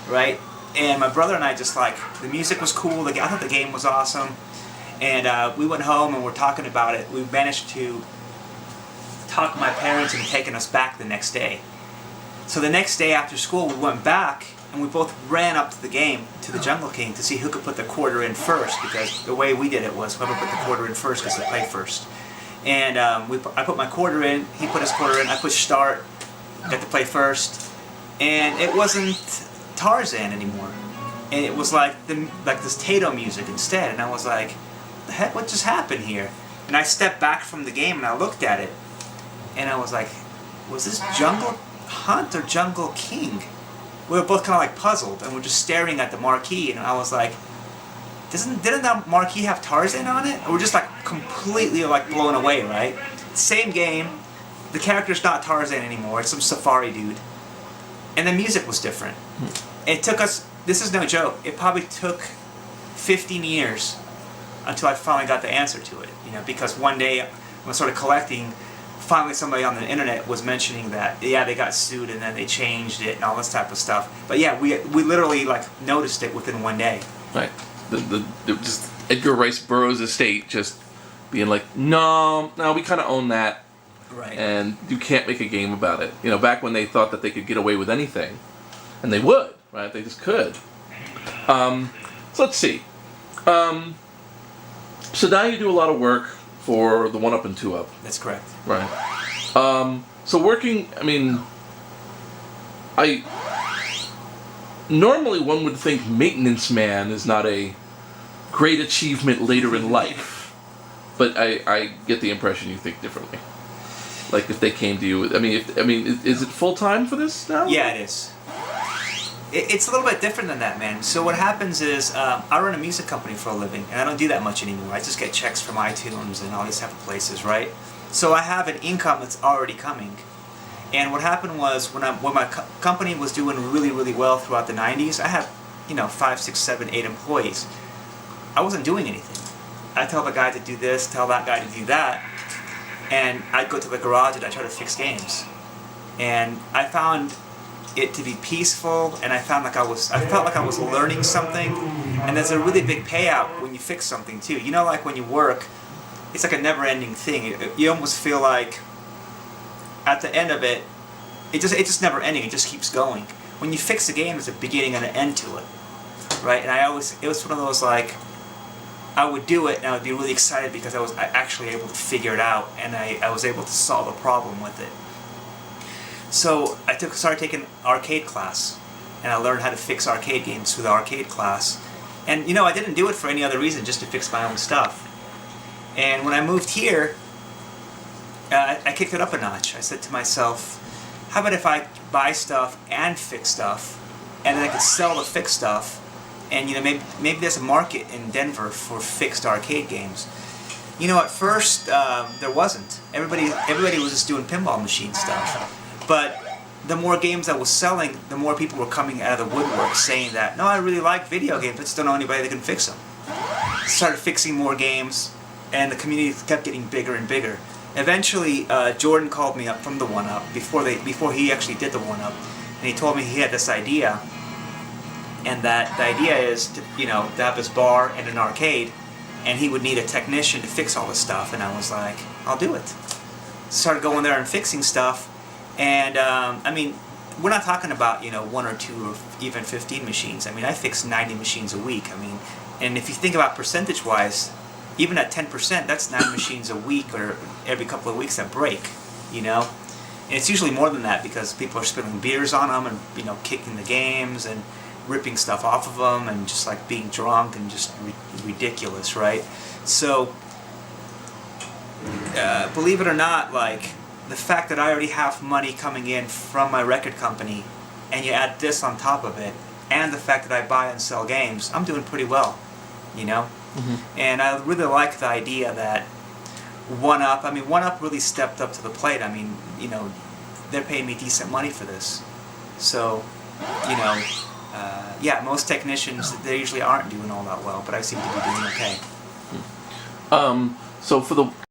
right? And my brother and I just like, the music was cool, I thought the game was awesome, and we went home and we're talking about it. We managed to talk my parents into taking us back the next day. So the next day after school we went back and we both ran up to the game, to the Jungle King, to see who could put the quarter in first, because the way we did it was whoever put the quarter in first gets to play first. And I put my quarter in, he put his quarter in, I pushed start, got to play first, and it wasn't Tarzan anymore. And it was like this Tato music instead, and I was like, the heck, what just happened here? And I stepped back from the game and I looked at it, and I was like, was this Jungle Hunt or Jungle King? We were both kind of like puzzled, and we're just staring at the marquee, and I was like, didn't that marquee have Tarzan on it? And we're just like completely like blown away, right? Same game, the character's not Tarzan anymore, it's some safari dude. And the music was different. It took us, this is no joke, it probably took 15 years until I finally got the answer to it. You know, because one day when I started collecting, finally somebody on the internet was mentioning that, yeah, they got sued and then they changed it and all this type of stuff. But yeah, we literally like noticed it within one day. Right. The just Edgar Rice Burroughs' estate just being like, no, we kind of own that. Right. And you can't make a game about it. You know, back when they thought that they could get away with anything, and they would, right? They just could. So let's see. So now you do a lot of work for the 1-Up and 2-Up. That's correct. Right. So working, I mean, normally one would think maintenance man is not a great achievement later in life, but I get the impression you think differently. Like if they came to you, is it full time for this now? Yeah, it is. It's a little bit different than that, man. So what happens is, I run a music company for a living, and I don't do that much anymore. I just get checks from iTunes and all these type of places, right? So I have an income that's already coming. And what happened was, when my company was doing really, really well throughout the 90s, I had, 5, 6, 7, 8 employees. I wasn't doing anything. I'd tell the guy to do this, tell that guy to do that, and I'd go to the garage and I'd try to fix games. And I found it to be peaceful, and I felt like I was learning something, and there's a really big payout when you fix something too. You know, like when you work, it's like a never-ending thing. You almost feel like at the end of it, it's just never-ending. It just keeps going. When you fix a game, there's a beginning and an end to it, right? And it was one of those like, I would do it and I would be really excited because I was actually able to figure it out, and I was able to solve a problem with it. So I started taking arcade class, and I learned how to fix arcade games through the arcade class. And I didn't do it for any other reason, just to fix my own stuff. And when I moved here, I kicked it up a notch. I said to myself, how about if I buy stuff and fix stuff, and then I could sell the fixed stuff, and maybe there's a market in Denver for fixed arcade games. At first there wasn't. Everybody was just doing pinball machine stuff. But the more games I was selling, the more people were coming out of the woodwork saying that, no, I really like video games, I just don't know anybody that can fix them. Started fixing more games, and the community kept getting bigger and bigger. Eventually, Jordan called me up from the 1-Up before he actually did the 1-Up, and he told me he had this idea, and that the idea is to have this bar and an arcade, and he would need a technician to fix all this stuff. And I was like, I'll do it. Started going there and fixing stuff. And we're not talking about 1 or 2 or even 15 machines. I fix 90 machines a week. And if you think about percentage-wise, even at 10%, that's 9 machines a week or every couple of weeks that break. And it's usually more than that because people are spilling beers on them and kicking the games and ripping stuff off of them and just like being drunk and just ridiculous, right? So believe it or not, like, the fact that I already have money coming in from my record company, and you add this on top of it, and the fact that I buy and sell games, I'm doing pretty well, Mm-hmm. And I really like the idea that 1-Up, 1-Up really stepped up to the plate. They're paying me decent money for this. So, yeah, most technicians, they usually aren't doing all that well, but I seem to be doing okay. So for the